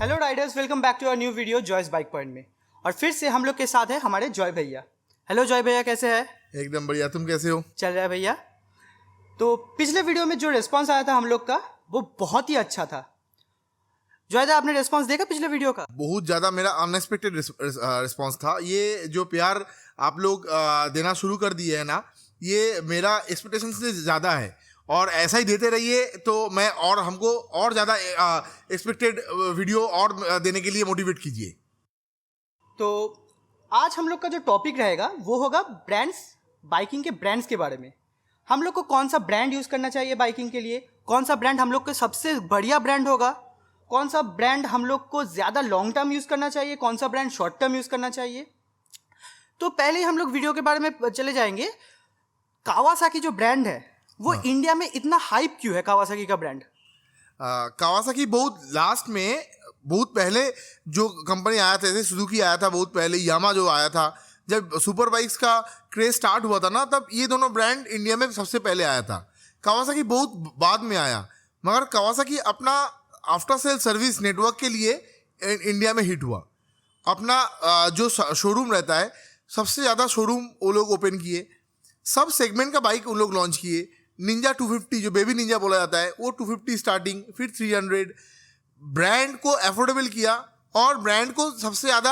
Hello riders, welcome back to our new video Joy's bike point में। और फिर से हम लोग के साथ है हमारे जॉय भैया। हेलो जॉय भैया, कैसे है? एकदम बढ़िया। तुम कैसे हो? चल रहा है भैया। तो पिछले वीडियो में जो रिस्पांस आया था हम लोग का वो बहुत ही अच्छा था। जॉय दा, आपने रिस्पांस देखा पिछले वीडियो का? बहुत ज़्यादा मेरा अनएक्सपेक्टेड रिस्पांस था। ये जो प्यार आप लोग देना शुरू कर दिए है ना, ये मेरा एक्सपेक्टेशन से ज़्यादा है और ऐसा ही देते रहिए तो मैं और हमको और ज़्यादा एक्सपेक्टेड वीडियो और देने के लिए मोटिवेट कीजिए। तो आज हम लोग का जो टॉपिक रहेगा वो होगा ब्रांड्स, बाइकिंग के ब्रांड्स के बारे में। हम लोग को कौन सा ब्रांड यूज़ करना चाहिए बाइकिंग के लिए, कौन सा ब्रांड हम लोग का सबसे बढ़िया ब्रांड होगा, कौन सा ब्रांड हम लोग को ज़्यादा लॉन्ग टर्म यूज़ करना चाहिए, कौन सा ब्रांड शॉर्ट टर्म यूज़ करना चाहिए। तो पहले ही हम लोग वीडियो के बारे में चले जाएंगे। कावासाकी जो ब्रांड है वो इंडिया में इतना हाइप क्यों है? कावासाकी का ब्रांड कावासाकी बहुत लास्ट में, बहुत पहले जो कंपनी आया था, जैसे सुजुकी आया था बहुत पहले, यामा जो आया था, जब सुपर बाइक्स का क्रेज स्टार्ट हुआ था ना, तब ये दोनों ब्रांड इंडिया में सबसे पहले आया था। कावासाकी बहुत बाद में आया, मगर कावासाकी अपना आफ्टर सेल सर्विस नेटवर्क के लिए इंडिया में हिट हुआ। अपना जो शोरूम रहता है, सबसे ज़्यादा शोरूम वो लोग ओपन किए, सब सेगमेंट का बाइक वो लोग लॉन्च किए। निंजा 250 जो बेबी निंजा बोला जाता है, वो 250 स्टार्टिंग, फिर 300। ब्रांड को अफोर्डेबल किया और ब्रांड को सबसे ज़्यादा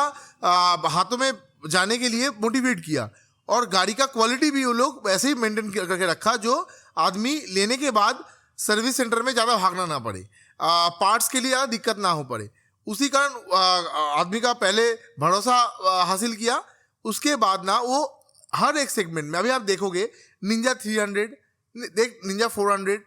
हाथों में जाने के लिए मोटिवेट किया। और गाड़ी का क्वालिटी भी वो लोग वैसे ही मेंटेन करके रखा, जो आदमी लेने के बाद सर्विस सेंटर में ज़्यादा भागना ना पड़े, पार्ट्स के लिए ज़्यादा दिक्कत ना हो पड़े। उसी कारण आदमी का पहले भरोसा हासिल किया। उसके बाद ना वो हर एक सेगमेंट में, अभी आप देखोगे निंजा 300, देख निंजा 400,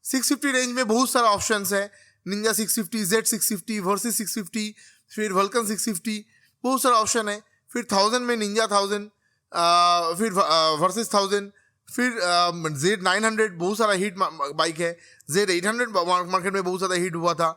650 रेंज में बहुत सारा ऑप्शंस है। निंजा 650, Z650, वर्सेस 650, फिर वल्कन 650, बहुत सारा ऑप्शन है। फिर 1000 में निंजा 1000, फिर वर्सेस 1000, फिर Z900 बहुत सारा हिट बाइक है। Z800 मार्केट में बहुत ज़्यादा हिट हुआ था।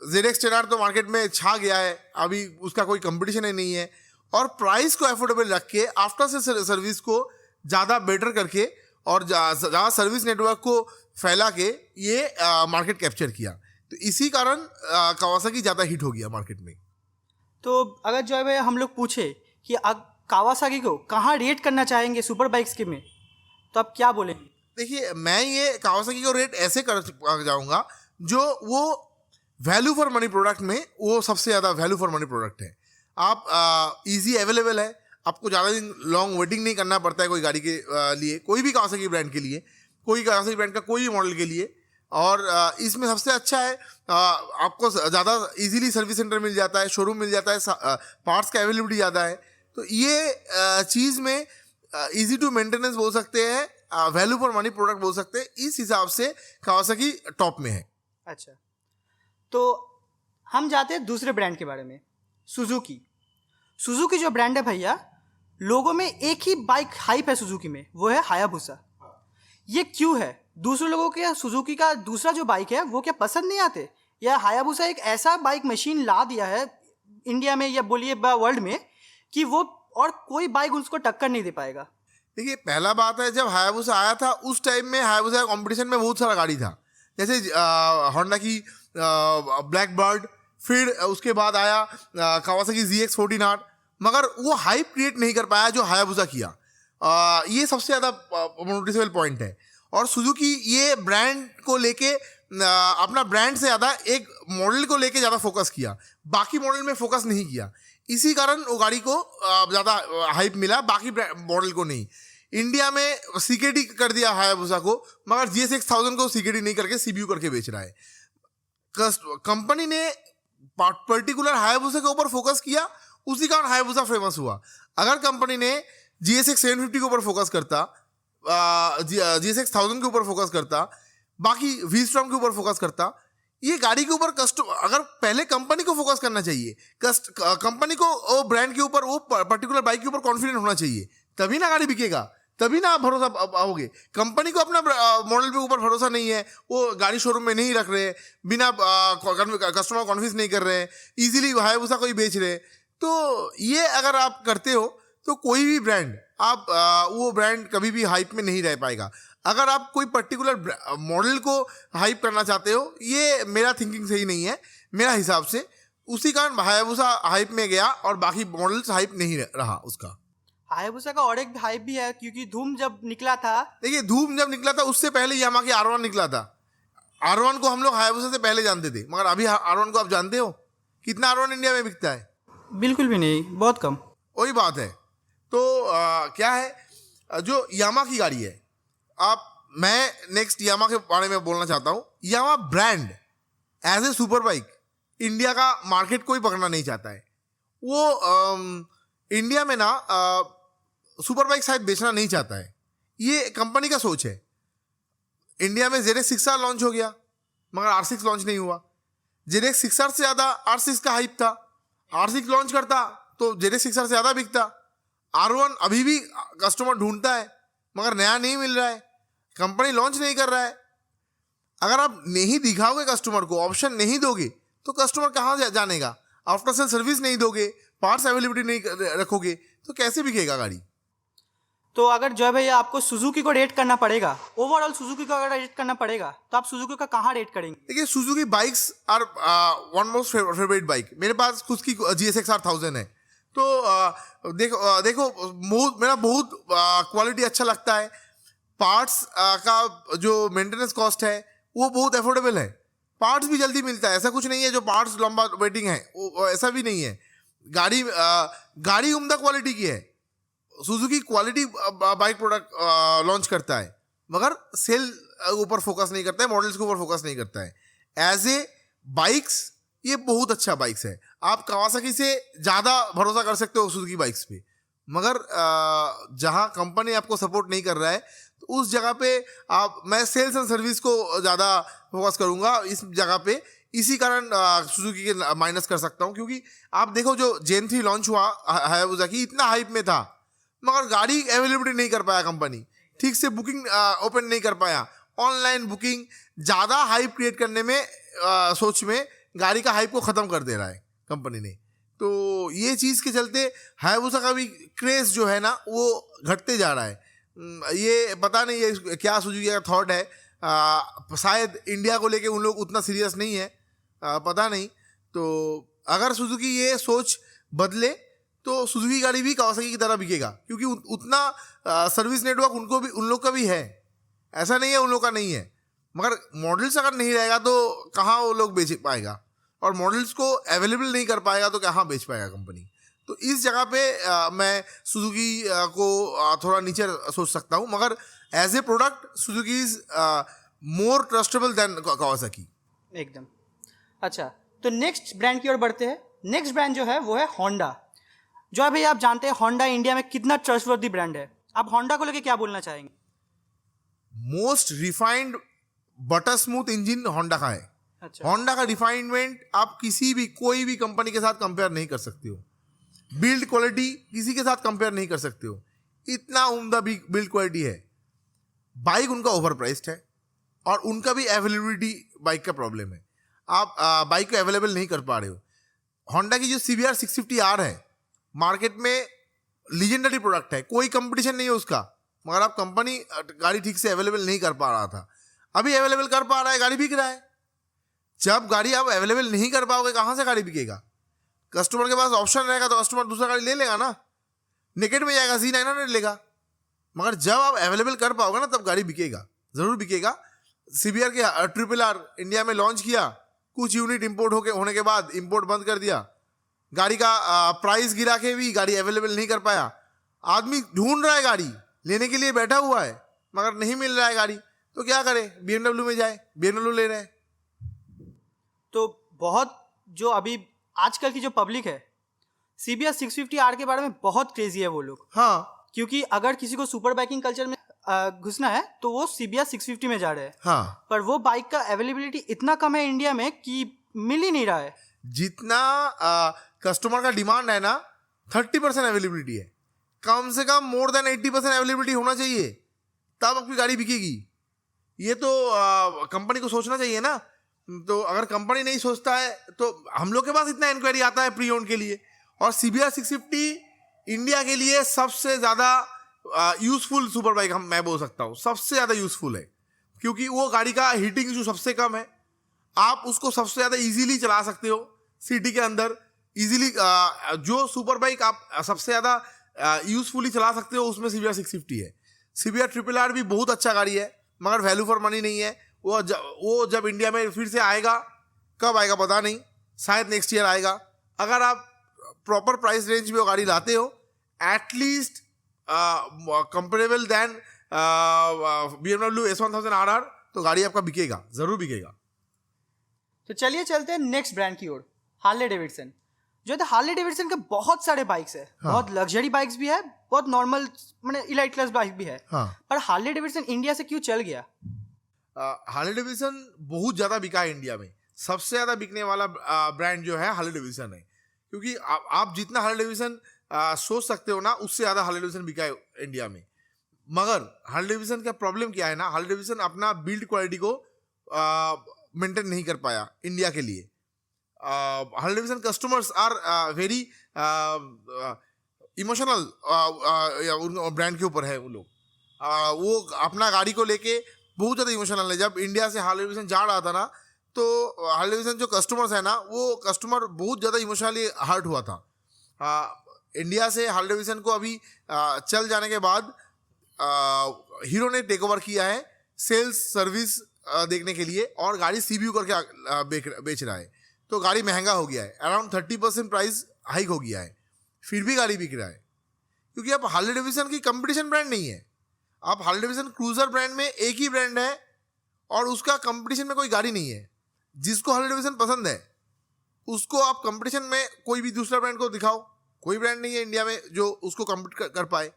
ZX10R तो मार्केट में छा गया है, अभी उसका कोई कंपटीशन ही नहीं है। और प्राइस को अफोर्डेबल रख के, आफ्टर से सर्विस को ज़्यादा बेटर करके और ज़्यादा सर्विस नेटवर्क को फैला के ये मार्केट कैप्चर किया। तो इसी कारण कावासाकी ज़्यादा हिट हो गया मार्केट में। तो अगर जो है हम लोग पूछे कि कावासाकी को कहाँ रेट करना चाहेंगे सुपर बाइक्स के में, तो आप क्या बोलेंगे? देखिए, मैं ये कावासाकी को रेट ऐसे कर जाऊँगा, जो वो वैल्यू फॉर मनी प्रोडक्ट में वो सबसे ज़्यादा वैल्यू फॉर मनी प्रोडक्ट है। आप इजी अवेलेबल है, आपको ज़्यादा दिन लॉन्ग वेटिंग नहीं करना पड़ता है कोई गाड़ी के लिए, कोई भी कावासाकी ब्रांड के लिए, कोई कावासाकी ब्रांड का कोई भी मॉडल के लिए। और इसमें सबसे अच्छा है, आपको ज़्यादा इजीली सर्विस सेंटर मिल जाता है, शोरूम मिल जाता है, पार्ट्स का अवेलेबिलिटी ज़्यादा है। तो ये चीज़ में इजी टू मेंटेनेंस बोल सकते हैं, वैल्यू फॉर मनी प्रोडक्ट बोल सकते हैं। इस हिसाब से कावासाकी टॉप में है। अच्छा, तो हम जाते हैं दूसरे ब्रांड के बारे में, सुजुकी। सुजुकी जो ब्रांड है भैया, लोगों में एक ही बाइक हाइप है सुजुकी में, वो है हायाबुसा। ये क्यों है? दूसरे लोगों के सुजुकी का दूसरा जो बाइक है वो क्या पसंद नहीं आते, या हायाबुसा एक ऐसा बाइक मशीन ला दिया है इंडिया में या बोलिए वर्ल्ड में कि वो और कोई बाइक उसको टक्कर नहीं दे पाएगा? देखिए, पहला बात है, जब हायाबुसा आया था उस टाइम में हायाबुसा कंपटीशन में बहुत सारा गाड़ी था, जैसे होंडा की ब्लैक बर्ड, फिर उसके बाद आया कावासाकी ZX14R, मगर वो हाइप क्रिएट नहीं कर पाया जो हायाबुसा किया। ये सबसे ज़्यादा नोटिसेबल पॉइंट है। और सुजुकी ये ब्रांड को लेके अपना ब्रांड से ज़्यादा एक मॉडल को लेके ज़्यादा फोकस किया, बाकी मॉडल में फोकस नहीं किया। इसी कारण वो गाड़ी को ज़्यादा हाइप मिला, बाकी मॉडल को नहीं। इंडिया में CKD कर दिया हायाबुसा को, मगर GSX-1000 को CKD नहीं करके CBU करके बेच रहा है। कंपनी ने पर्टिकुलर हायाबुसा के ऊपर फोकस किया, उसी कारण हायाबुसा फेमस हुआ। अगर कंपनी ने GSX-750 के ऊपर फोकस करता, GSX-1000 के ऊपर फोकस करता, बाकी V-Strom के ऊपर फोकस करता, ये गाड़ी के ऊपर अगर पहले कंपनी को फोकस करना चाहिए, कंपनी को वो ब्रांड के ऊपर, वो पर्टिकुलर बाइक के ऊपर कॉन्फिडेंट होना चाहिए, तभी ना गाड़ी बिकेगा, तभी ना आप भरोसा पाओगे। कंपनी को अपना मॉडल के ऊपर भरोसा नहीं है, वो गाड़ी शोरूम में नहीं रख रहे, बिना कस्टमर कॉन्फ्रेंस नहीं कर रहे हैं, इजीली हायाबुसा को ही बेच रहे। तो ये अगर आप करते हो तो कोई भी ब्रांड, आप वो ब्रांड कभी भी हाइप में नहीं रह पाएगा। अगर आप कोई पर्टिकुलर मॉडल को हाइप करना चाहते हो, ये मेरा थिंकिंग सही नहीं है। मेरा हिसाब से उसी कारण हायाबुसा हाइप में गया और बाकी मॉडल्स हाइप नहीं रहा उसका। हायाबुसा का और एक हाइप भी है, क्योंकि धूम जब निकला था, देखिए धूम जब निकला था उससे पहले यामा की R1 निकला था। R1 को हम लोग हायाबुसा से पहले जानते थे, मगर अभी R1 को आप जानते हो कितना R1 इंडिया में बिकता है? बिल्कुल भी नहीं, बहुत कम। वही बात है। तो क्या है जो यामा की गाड़ी है, मैं नेक्स्ट यामा के बारे में बोलना चाहता हूँ। Yamaha brand as a super bike India का मार्केट कोई पकड़ना नहीं चाहता है। वो इंडिया में ना सुपर बाइक शायद बेचना नहीं चाहता है, ये कंपनी का सोच है। इंडिया में ZX 6R लॉन्च हो गया मगर R6 लॉन्च नहीं हुआ। ZX 6R से ज़्यादा R6 का हाइप था। R6 लॉन्च करता तो ZX 6R से ज़्यादा बिकता। R1 अभी भी कस्टमर ढूंढता है मगर नया नहीं मिल रहा है, कंपनी लॉन्च नहीं कर रहा है। अगर आप नहीं दिखाओगे कस्टमर को, ऑप्शन नहीं दोगे, तो कस्टमर कहाँ जानेगा? आफ्टर सेल सर्विस नहीं दोगे, पार्ट्स अवेलेबिलिटी नहीं रखोगे, तो कैसे बिकेगा गाड़ी? तो अगर जय भैया आपको सुजुकी को रेट करना पड़ेगा, ओवरऑल सुजुकी को अगर रेट करना पड़ेगा, तो आप सुजुकी का कहाँ रेट करेंगे? देखिए Suzuki bikes are one most favourite bike. मेरे पास खुद की GSX-R 1000 है। तो देखो मेरा बहुत क्वालिटी अच्छा लगता है। पार्ट्स का जो मेंटेनेंस कॉस्ट है वो बहुत अफोर्डेबल है। पार्ट्स भी जल्दी मिलता है, ऐसा कुछ नहीं है जो पार्ट्स लंबा वेटिंग है, वो ऐसा भी नहीं है। गाड़ी उम्दा क्वालिटी की है। Suzuki quality bike product launch करता है मगर सेल ऊपर फोकस नहीं करता है, मॉडल्स के ऊपर फोकस नहीं करता है। एज ए बाइक्स ये बहुत अच्छा बाइक्स है। आप कावासाकी से ज़्यादा भरोसा कर सकते हो सुजुकी बाइक्स पे, मगर जहाँ कंपनी आपको सपोर्ट नहीं कर रहा है तो उस जगह पे मैं सेल्स एंड सर्विस को ज़्यादा फोकस करूँगा इस जगह पे। इसी कारण सुजुकी के माइनस कर सकता हूँ, क्योंकि आप देखो जो Gen 3 लॉन्च हुआ हायाबुसा की, इतना हाइप में था मगर गाड़ी अवेलेबिलिटी नहीं कर पाया कंपनी, ठीक से बुकिंग ओपन नहीं कर पाया। ऑनलाइन बुकिंग ज़्यादा हाइप क्रिएट करने में सोच में गाड़ी का हाइप को ख़त्म कर दे रहा है कंपनी ने। तो ये चीज़ के चलते हायाबुसा का भी क्रेज़ जो है ना वो घटते जा रहा है। ये पता नहीं ये क्या सुजुकी का थॉट है, शायद इंडिया को लेके उन लोग उतना सीरियस नहीं है, पता नहीं। तो अगर सुजुकी ये सोच बदले तो सुजुकी गाड़ी भी कावासाकी की तरह बिकेगा, क्योंकि उतना सर्विस नेटवर्क उन लोग का भी है, ऐसा नहीं है उन लोग का नहीं है। मगर मॉडल्स अगर नहीं रहेगा तो कहाँ वो लोग बेच पाएगा, और मॉडल्स को अवेलेबल नहीं कर पाएगा तो कहाँ बेच पाएगा कंपनी। तो इस जगह पे मैं सुजुकी को थोड़ा नीचे सोच सकता हूँ, मगर as a product Suzuki is more trustable than Kawasaki. एकदम। अच्छा, तो नेक्स्ट ब्रांड की ओर बढ़ते हैं। नेक्स्ट ब्रांड जो है वो है होंडा। जो है भाई आप जानते हैं होंडा इंडिया में कितना ट्रस्टवर्दी ब्रांड है। आप होंडा को लेके क्या बोलना चाहेंगे? Most refined butter smooth engine Honda का है। अच्छा। होंडा का रिफाइनमेंट आप कोई भी कंपनी के साथ कंपेयर नहीं कर सकते हो। बिल्ड क्वालिटी किसी के साथ कंपेयर नहीं कर सकते हो, इतना उम्दा बिल्ड क्वालिटी है। बाइक उनका ओवर प्राइस्ड है और उनका भी अवेलेबिलिटी बाइक का प्रॉब्लम है। आप बाइक को अवेलेबल नहीं कर पा रहे हो। होंडा की जो CBR 650R है मार्केट में लीजेंडरी प्रोडक्ट है, कोई कंपटीशन नहीं है उसका, मगर आप कंपनी गाड़ी ठीक से अवेलेबल नहीं कर पा रहा था। अभी अवेलेबल कर पा रहा है, गाड़ी बिक रहा है। जब गाड़ी आप अवेलेबल नहीं कर पाओगे कहाँ से गाड़ी बिकेगा? कस्टमर के पास ऑप्शन रहेगा तो कस्टमर दूसरा गाड़ी ले लेगा ना, नेकेड में जाएगा, C900 लेगा। मगर जब आप अवेलेबल कर पाओगे ना तब गाड़ी बिकेगा, ज़रूर बिकेगा। CBR के RRR इंडिया में लॉन्च किया, कुछ यूनिट इंपोर्ट होने के बाद इंपोर्ट बंद कर दिया। गाड़ी का प्राइस गिरा के भी गाड़ी अवेलेबल नहीं कर पाया। आदमी ढूंढ रहा है, गाड़ी लेने के लिए बैठा हुआ है मगर नहीं मिल रहा है गाड़ी, तो क्या करे? BMW में जाए, BMW ले रहे हैं। तो बहुत जो अभी आजकल की जो पब्लिक है CBR 650R के बारे में बहुत क्रेजी है वो लोग। हाँ, क्योंकि अगर किसी को सुपर बाइकिंग कल्चर में घुसना है तो वो CBR 650 में जा रहे हैं। हाँ, पर वो बाइक का अवेलेबिलिटी इतना कम है इंडिया में कि मिल ही नहीं रहा है। जितना कस्टमर का डिमांड है ना 30% अवेलेबिलिटी है, कम से कम मोर देन 80% अवेलेबिलिटी होना चाहिए, तब आपकी गाड़ी बिकेगी। ये तो कंपनी को सोचना चाहिए ना। तो अगर कंपनी नहीं सोचता है तो हम लोग के पास इतना इंक्वायरी आता है प्री ओन के लिए, और CBR 650 इंडिया के लिए सबसे ज़्यादा यूज़फुल सुपर बाइक मैं बोल सकता हूँ, सबसे ज़्यादा यूज़फुल है, क्योंकि वो गाड़ी का हीटिंग इशू सबसे कम है। आप उसको सबसे ज़्यादा इजीली चला सकते हो, सिटी के अंदर इजीली। जो सुपर बाइक आप सबसे ज़्यादा यूजफुली चला सकते हो उसमें CBR 650 है। CBR RRR भी बहुत अच्छा गाड़ी है, मगर वैल्यू फॉर मनी नहीं है। वो जब इंडिया में फिर से आएगा, कब आएगा पता नहीं, शायद नेक्स्ट ईयर आएगा। अगर आप प्रॉपर प्राइस रेंज में वो गाड़ी लाते हो, at least comparable than BMW S1000 RR, तो गाड़ी आपका बिकेगा, ज़रूर बिकेगा। तो चलिए चलते हैं नेक्स्ट ब्रांड की ओर, हार्ले डेविडसन। जो है हार्ले डेविडसन के बहुत सारे बाइक्स है, हाँ। बहुत लग्जरी बाइक्स भी है, बहुत नॉर्मल मतलब इलाइट क्लास बाइक भी है। हाँ। पर हार्ले डेविडसन इंडिया से क्यों चल गया? हार्ले डेविडसन बहुत ज़्यादा बिका है इंडिया में। सबसे ज़्यादा बिकने वाला ब्रांड जो है हार्ले डेविडसन है, क्योंकि आप जितना हार्ले डेविडसन सोच सकते हो ना, उससे ज़्यादा हार्ले डेविडसन बिका है इंडिया में। मगर हार्ले डेविडसन का प्रॉब्लम क्या है ना, हार्ले डेविडसन अपना बिल्ड क्वालिटी को मेंटेन नहीं कर पाया इंडिया के लिए। Harley Davidson customers are very emotional brand के ऊपर है वो लोग। वो अपना गाड़ी को लेके बहुत ज़्यादा इमोशनल है। जब इंडिया से हार्ले डेविडसन जा रहा था ना, तो हार्ले डेविडसन जो कस्टमर्स है ना, वो कस्टमर बहुत ज़्यादा इमोशनली हर्ट हुआ था। इंडिया से हार्ले डेविडसन को अभी चल जाने के बाद हीरो ने टेक ओवर किया है सेल्स सर्विस देखने के लिए, और गाड़ी CBU करके बेच रहा है। तो गाड़ी महंगा हो गया है, अराउंड 30% प्राइस हाइक हो गया है, फिर भी गाड़ी बिक रहा है। क्योंकि अब हार्ले डेविडसन की कंपटीशन ब्रांड नहीं है। आप हार्ले डेविडसन क्रूजर ब्रांड में एक ही ब्रांड है, और उसका कंपटीशन में कोई गाड़ी नहीं है। जिसको हार्ले डेविडसन पसंद है, उसको आप कंपटीशन में कोई भी दूसरा ब्रांड को दिखाओ, कोई ब्रांड नहीं है इंडिया में जो उसको कम्पीट कर पाए।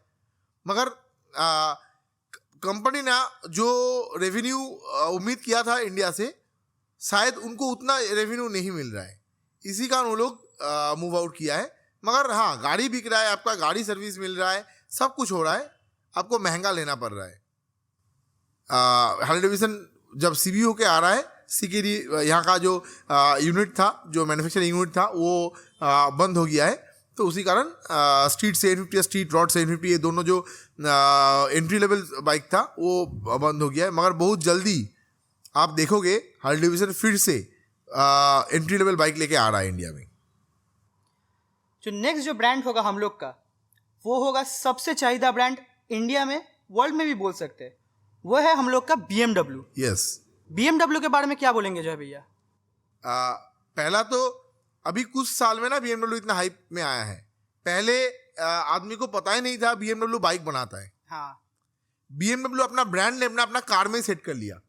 मगर कंपनी ने जो रेवेन्यू उम्मीद किया था इंडिया से, शायद उनको उतना रेवेन्यू नहीं मिल रहा है, इसी कारण वो लोग मूव आउट किया है। मगर हाँ, गाड़ी बिक रहा है, आपका गाड़ी सर्विस मिल रहा है, सब कुछ हो रहा है, आपको महंगा लेना पड़ रहा है। हार्ले डेविडसन जब CBU के आ रहा है, CKD यहाँ का जो यूनिट था, जो मैन्युफैक्चरिंग यूनिट था, वो बंद हो गया है। तो उसी कारण स्ट्रीट 750 या स्ट्रीट रॉड 750, ये दोनों जो एंट्री लेवल बाइक था, वो बंद हो गया है। मगर बहुत जल्दी आप देखोगे हार्ले डेविडसन फिर से एंट्री लेवल बाइक लेके आ रहा है इंडिया में। जो नेक्स्ट जो ब्रांड होगा हम लोग का, वो होगा सबसे चाहिदा ब्रांड इंडिया में, वर्ल्ड में भी बोल सकते हैं, वो है हम लोग का BMW। यस। BMW के बारे में क्या बोलेंगे जो है भैया? पहला तो अभी कुछ साल में ना BMW इतना हाइप में आया है। पहले आदमी को पता ही नहीं था BMW बाइक बनाता है। हाँ। BMW अपना ब्रांड नेम ना अपना कार में सेट कर लिया,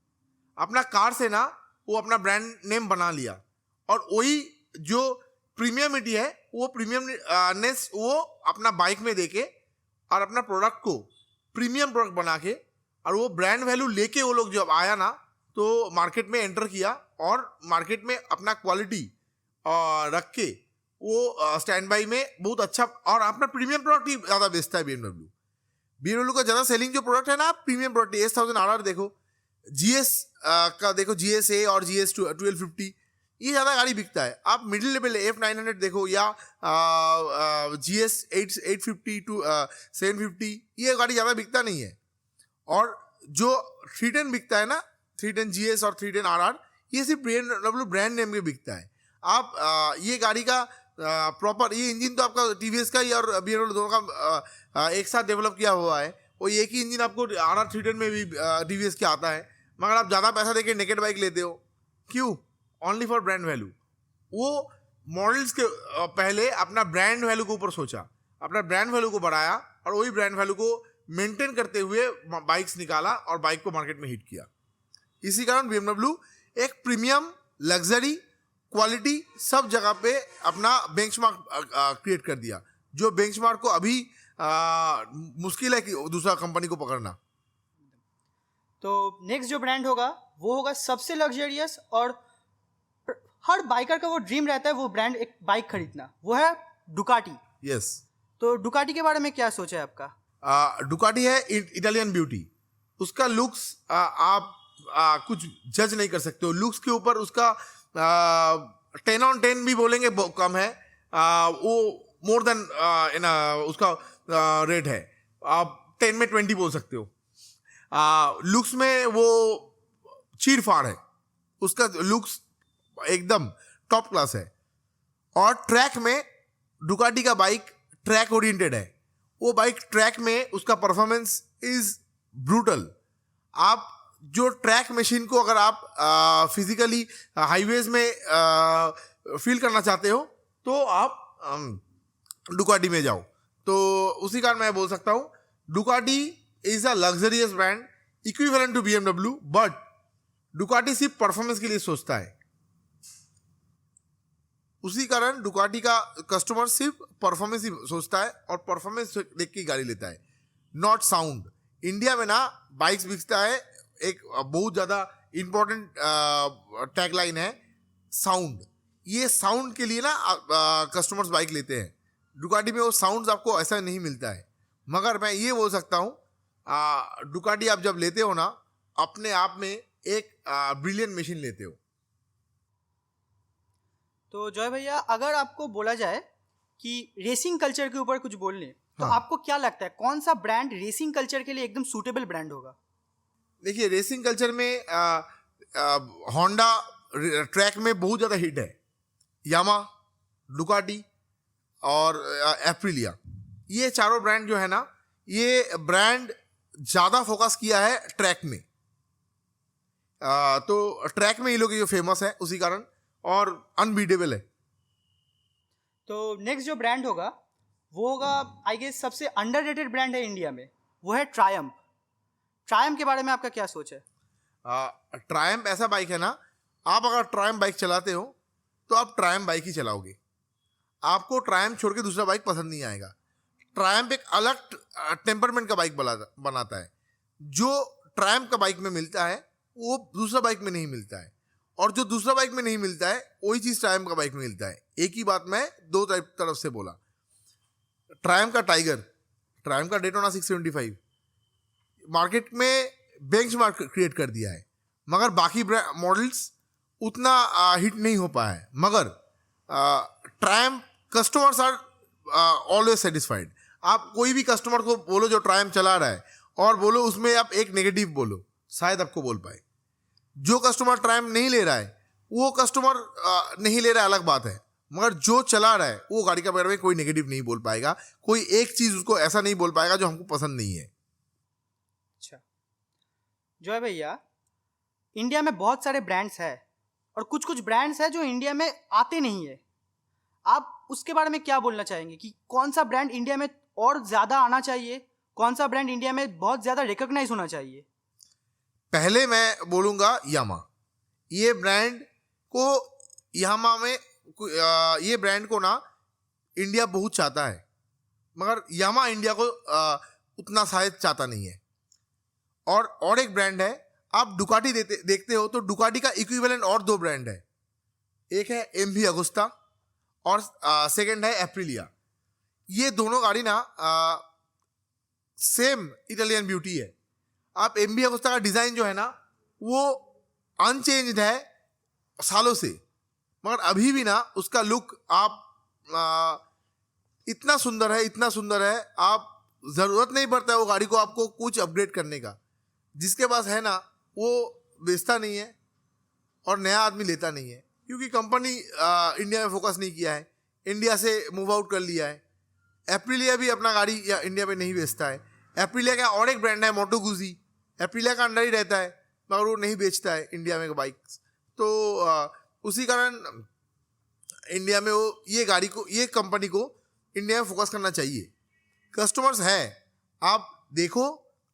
अपना कार से ना वो अपना ब्रांड नेम बना लिया, और वही जो प्रीमियमिटी है, वो प्रीमियमनेस वो अपना बाइक में देके, और अपना प्रोडक्ट को प्रीमियम प्रोडक्ट बना के, और वो ब्रांड वैल्यू लेके वो लोग जब आया ना, तो मार्केट में एंटर किया, और मार्केट में अपना क्वालिटी रख के वो स्टैंड बाई में बहुत अच्छा, और अपना प्रीमियम प्रोडक्ट ही ज़्यादा बेचता है BMW का ज़्यादा सेलिंग जो प्रोडक्ट है ना, प्रीमियम प्रोडक्ट। S1000 RR देखो, GS का देखो, GSA और GS 1250, ये ज़्यादा गाड़ी बिकता है। आप मिडिल लेवल F900 देखो, या GS 850 to 750, ये गाड़ी ज़्यादा बिकता नहीं है। और जो 310 बिकता है ना, 310 GS और 310 RR, ये सिर्फ BMW ब्रांड नेम में बिकता है। आप ये गाड़ी का प्रॉपर, ये इंजन तो आपका TVS का ही और BMW दोनों का एक साथ डेवलप किया हुआ है। वो एक ही इंजन आपको RR 310 में भी TVS के आता है, मगर आप ज़्यादा पैसा देके नेकेड बाइक लेते हो, क्यों? Only for brand value. वो मॉडल्स के पहले अपना ब्रांड वैल्यू के ऊपर सोचा, अपना ब्रांड वैल्यू को बढ़ाया, और वही ब्रांड वैल्यू को मेंटेन करते हुए बाइक्स निकाला और बाइक को मार्केट में हिट किया। इसी कारण BMW एक प्रीमियम, लग्जरी, क्वालिटी सब जगह पे अपना बेंचमार्क क्रिएट कर दिया, जो बेंचमार्क को अभी मुश्किल है कि दूसरा कंपनी को पकड़ना। तो नेक्स्ट जो ब्रांड होगा वो होगा सबसे लग्जरियस, और हर बाइकर का वो ड्रीम रहता है वो ब्रांड एक बाइक खरीदना, वो है डुकाटी। यस। तो डुकाटी के बारे में क्या सोचा है आपका? डुकाटी है इटालियन ब्यूटी। उसका लुक्स आप कुछ जज नहीं कर सकते हो। लुक्स के ऊपर उसका 10 on 10 भी बोलेंगे कम है, वो मोर देन उसका रेट है, आप 10 में 20 बोल सकते हो। लुक्स में वो चीर फाड़ है, उसका लुक्स एकदम टॉप क्लास है। और ट्रैक में डुकाटी का बाइक ट्रैक ओरिएंटेड है, वो बाइक ट्रैक में उसका परफॉर्मेंस इज ब्रूटल। आप जो ट्रैक मशीन को अगर आप फिजिकली हाईवेज में फील करना चाहते हो तो आप डुकाटी में जाओ। तो उसी कारण मैं बोल सकता हूँ Ducati is a luxurious brand equivalent to BMW, but Ducati सिर्फ परफॉर्मेंस के लिए सोचता है। उसी कारण डुकाटी का कस्टमर सिर्फ परफॉर्मेंस ही सोचता है और परफॉर्मेंस देख के गाड़ी लेता है, नॉट साउंड। इंडिया में ना बाइक्स बिकता है, एक बहुत ज़्यादा इम्पोर्टेंट टैगलाइन है साउंड। ये साउंड के लिए ना कस्टमर्स बाइक लेते हैं। डुकाटी में वो साउंड्स आपको ऐसा नहीं मिलता है। मगर मैं ये बोल सकता हूँ डुकाटी आप जब लेते हो ना, अपने आप में एक ब्रिलियंट मशीन लेते हो। तो जॉय भैया, अगर आपको बोला जाए कि रेसिंग कल्चर के ऊपर कुछ बोलने, तो हाँ। आपको क्या लगता है कौन सा ब्रांड रेसिंग कल्चर के लिए एकदम सूटेबल ब्रांड होगा? देखिए, रेसिंग कल्चर में होंडा ट्रैक में बहुत ज़्यादा हिट है, यामा, डुकाटी और एप्रिलिया। ये चारों ब्रांड जो है ना, ये ब्रांड ज़्यादा फोकस किया है ट्रैक में। तो ट्रैक में ये लोग जो फेमस है उसी कारण, और अनबीटेबल है। तो नेक्स्ट जो ब्रांड होगा वो होगा, आई गेस सबसे अंडररेटेड ब्रांड है इंडिया में, वो है ट्रायम्फ। ट्रायम्फ के बारे में आपका क्या सोच है? ट्रायम्फ ऐसा बाइक है ना, आप अगर ट्रायम्फ बाइक चलाते हो तो आप ट्रायम्फ बाइक ही चलाओगे, आपको ट्रायम्फ छोड़ के दूसरा बाइक पसंद नहीं आएगा। ट्रायम्फ एक अलग टेम्परमेंट का बाइक बनाता है। जो ट्रायम्फ का बाइक में मिलता है वो दूसरा बाइक में नहीं मिलता है, और जो दूसरा बाइक में नहीं मिलता है वही चीज़ ट्रायम्फ का बाइक में मिलता है। एक ही बात मैं दो तरफ से बोला। ट्रायम्फ का टाइगर, ट्रायम्फ का डेटोना 675 मार्केट में बेंचमार्क क्रिएट कर दिया है, मगर बाकी मॉडल्स उतना हिट नहीं हो पाया है। मगर Triumph customers are always satisfied. आप कोई भी कस्टमर को बोलो जो ट्रायम्फ चला रहा है, और बोलो उसमें आप एक नेगेटिव बोलो, शायद आपको बोल पाए। जो कस्टमर ट्रायम्फ नहीं ले रहा है वो कस्टमर नहीं ले रहा है अलग बात है, मगर जो चला रहा है वो गाड़ी के बारे में कोई नेगेटिव नहीं बोल पाएगा, कोई एक चीज़ उसको ऐसा नहीं बोल पाएगा जो हमको पसंद नहीं है। अच्छा जॉय भैया, इंडिया में बहुत सारे ब्रांड्स हैं और कुछ कुछ ब्रांड्स हैं जो इंडिया में आते नहीं है। आप उसके बारे में क्या बोलना चाहेंगे कि कौन सा ब्रांड इंडिया में और ज़्यादा आना चाहिए, कौन सा ब्रांड इंडिया में बहुत ज़्यादा रिकॉग्नाइज होना चाहिए? पहले मैं बोलूँगा यामा। ये ब्रांड को यामा में ये ब्रांड को ना इंडिया बहुत चाहता है, मगर यामा इंडिया को उतना शायद चाहता नहीं है। और एक ब्रांड है, आप डुकाटी देखते हो तो डुकाटी का इक्विवेलेंट और दो ब्रांड है, एक है MV अगुस्ता और सेकंड है एप्रिलिया। ये दोनों गाड़ी ना सेम इटालियन ब्यूटी है। आप MV अगुस्ता का डिज़ाइन जो है ना वो अनचेंज्ड है सालों से, मगर अभी भी ना उसका लुक आप इतना सुंदर है, आप ज़रूरत नहीं पड़ता है वो गाड़ी को आपको कुछ अपग्रेड करने का। जिसके पास है ना वो बेचता नहीं है और नया आदमी लेता नहीं है, क्योंकि कंपनी इंडिया में फोकस नहीं किया है, इंडिया से मूव आउट कर लिया है। एप्रिलिया भी अपना गाड़ी इंडिया में नहीं बेचता है। एप्रिलिया का और एक ब्रांड है मोटो गुजी, एप्रिलिया का अंडर ही रहता है, मगर वो नहीं बेचता है इंडिया में बाइक्स। तो उसी कारण इंडिया में वो ये कंपनी को इंडिया में फोकस करना चाहिए। कस्टमर्स है, आप देखो,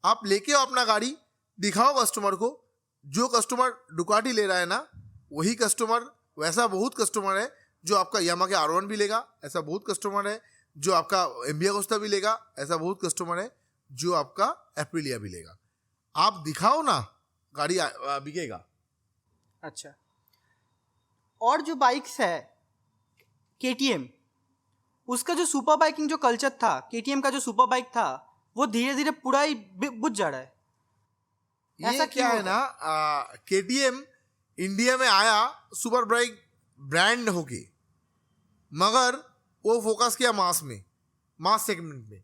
आप लेके आओ अपना गाड़ी, दिखाओ कस्टमर को। जो कस्टमर डुकाटी ले रहा है ना, वही कस्टमर, वैसा बहुत कस्टमर है जो आपका यामा के R1 भी लेगा, ऐसा बहुत कस्टमर है जो आपका MV अगुस्ता भी लेगा, ऐसा बहुत कस्टमर है जो आपका एप्रिलिया भी लेगा। आप दिखाओ ना, गाड़ी बिकेगा। अच्छा, और जो बाइक्स है KTM, उसका जो सुपर बाइकिंग जो कल्चर था, KTM का जो सुपर बाइक था, वो धीरे धीरे पूरा ही बुझ जा रहा है। ये क्या है ना, KTM इंडिया में आया सुपर बाइक ब्रांड होके, मगर वो फोकस किया मास सेगमेंट में।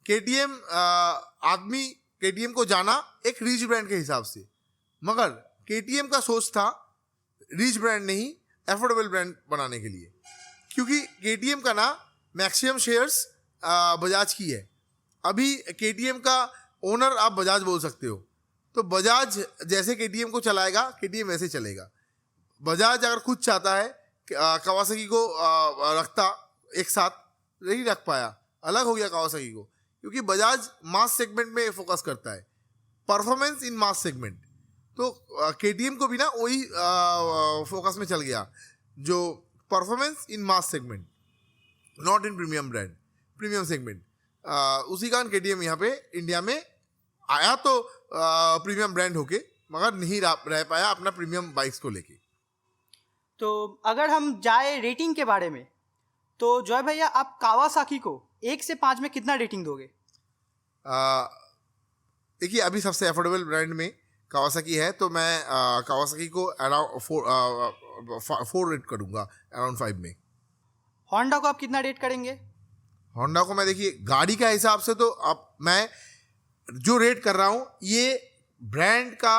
KTM आदमी KTM को जाना एक रिच ब्रांड के हिसाब से, मगर KTM का सोच था रिच ब्रांड नहीं, एफोर्डेबल ब्रांड बनाने के लिए। क्योंकि KTM का ना मैक्सिमम शेयर्स बजाज की है। अभी KTM का ओनर आप बजाज बोल सकते हो। तो बजाज जैसे KTM को चलाएगा, KTM वैसे चलेगा। बजाज अगर खुद चाहता है कावासाकी को रखता एक साथ, नहीं रख पाया, अलग हो गया कावासाकी को, क्योंकि बजाज मास सेगमेंट में फोकस करता है, परफॉर्मेंस इन मास सेगमेंट। तो KTM को भी ना वही फोकस में चल गया, जो performance in mass segment, not in premium segment. उसी कारण KTM यहाँ पे इंडिया में आया तो प्रीमियम ब्रांड होके, मगर नहीं रह पाया अपना प्रीमियम बाइक्स को लेके। तो अगर हम जाए रेटिंग के बारे में, तो जॉय भैया आप कावासाकी को 1 से 5 में कितना रेटिंग दोगे? देखिए अभी सबसे अफोर्डेबल ब्रांड में कावासाकी है, तो मैं कावासाकी को अराउंड 4 रेट करूँगा, अराउंड 5 में। होंडा को आप कितना रेट करेंगे? होंडा को मैं देखिए गाड़ी का हिसाब से तो अब मैं जो रेट कर रहा हूँ ये ब्रांड का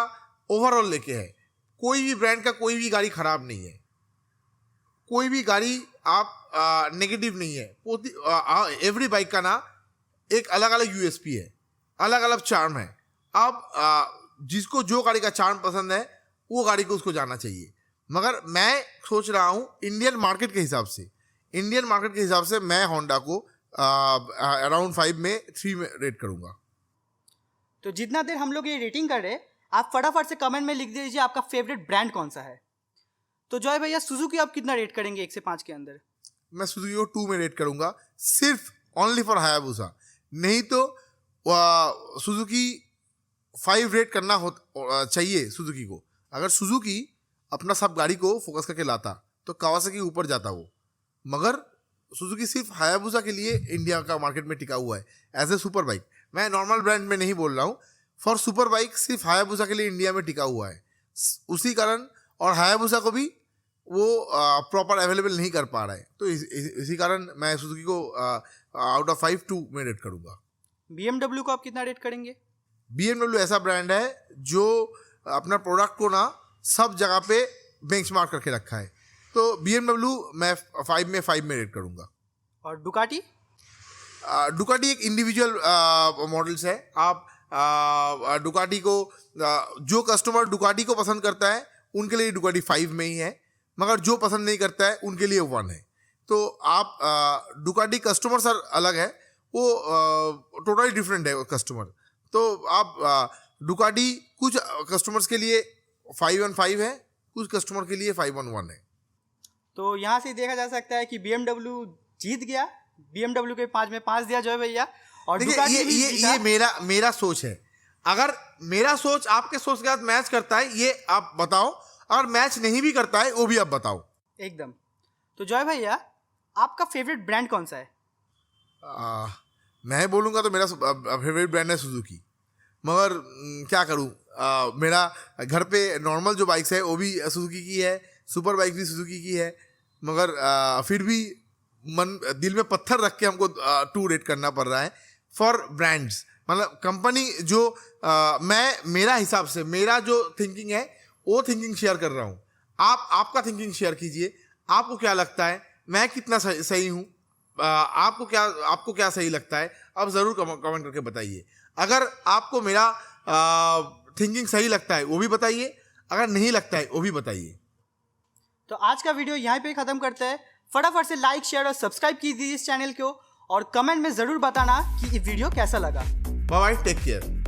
ओवरऑल लेके है। कोई भी ब्रांड का कोई भी गाड़ी खराब नहीं है, कोई भी गाड़ी आप नेगेटिव नहीं है। एवरी बाइक का ना एक अलग अलग USP है, अलग अलग चार्म है। आप जिसको जो गाड़ी का चार्म पसंद है वो गाड़ी को उसको जाना चाहिए। मगर मैं सोच रहा हूँ इंडियन मार्केट के हिसाब से मैं होंडा को अराउंड 5 में 3 में रेट करूँगा। तो जितना देर हम लोग ये रेटिंग कर रहे हैं, आप फटाफट से कमेंट में लिख दीजिए आपका फेवरेट ब्रांड कौन सा है। तो जॉय भैया सुजुकी आप कितना रेट करेंगे 1 से 5 के अंदर? मैं सुजुकी को 2 में रेट करूँगा, सिर्फ ओनली फॉर हायाबुसा। नहीं तो सुजुकी 5 रेट करना चाहिए सुजुकी को। अगर सुजुकी अपना सब गाड़ी को फोकस करके लाता तो कावासाकी ऊपर जाता वो, मगर सुजुकी सिर्फ हायाबुसा के लिए इंडिया का मार्केट में टिका हुआ है एज ए सुपर बाइक। मैं नॉर्मल ब्रांड में नहीं बोल रहा हूँ, फॉर सुपर बाइक सिर्फ हायाबुसा के लिए इंडिया में टिका हुआ है। उसी कारण, और हायाबुसा को भी वो प्रॉपर अवेलेबल नहीं कर पा रहा है, तो इसी कारण मैं सुजुकी को आउट ऑफ 5 2 में रेट करूँगा। BMW को आप कितना रेट करेंगे? BMW ऐसा ब्रांड है जो अपना प्रोडक्ट को ना सब जगह पे बेंचमार्क करके रखा है, तो BMW मैं 5 में रेट करूँगा। और डुकाटी? डुकाटी एक इंडिविजुअल मॉडल्स है। आप डुकाटी को जो कस्टमर डुकाटी को पसंद करता है उनके लिए डुकाटी 5 में ही है, मगर जो पसंद नहीं करता है उनके लिए 1 है। तो आप डुकाटी कस्टमर सर अलग है, वो टोटली डिफरेंट है वो कस्टमर। तो आप डुकाटी कुछ कस्टमर्स के लिए 515 है, कुछ कस्टमर के लिए 511 है। तो यहाँ से देखा जा सकता है कि BMW जीत गया, BMW के 5 में 5 दिया जॉय भैया। और देखिए ये मेरा सोच है। अगर मेरा सोच आपके सोच के साथ मैच करता है ये आप बताओ, और मैच नहीं भी करता है वो भी आप बताओ। एकदम। तो जॉय भैया आपका फेवरेट ब्रांड कौन सा है? मैं बोलूँगा तो मेरा फेवरेट ब्रांड है सुजुकी, मगर क्या करूँ, मेरा घर पे नॉर्मल जो बाइक्स है वो भी सुजुकी की है, सुपर बाइक भी सुजुकी की है, मगर फिर भी दिल में पत्थर रख के हमको 2 रेट करना पड़ रहा है फॉर ब्रांड्स। मतलब कंपनी जो मेरा हिसाब से मेरा जो थिंकिंग है वो थिंकिंग शेयर कर रहा हूँ। आपका थिंकिंग शेयर कीजिए, आपको क्या लगता है, मैं कितना सही हूँ, आपको क्या सही लगता है, आप ज़रूर कमेंट करके बताइए। अगर आपको मेरा थिंकिंग सही लगता है वो भी बताइए, अगर नहीं लगता है वो भी बताइए। तो आज का वीडियो यहाँ पे ख़त्म करते हैं। फटाफट से लाइक, शेयर और सब्सक्राइब कीजिए इस चैनल को, और कमेंट में ज़रूर बताना कि ये वीडियो कैसा लगा। Bye bye, take care.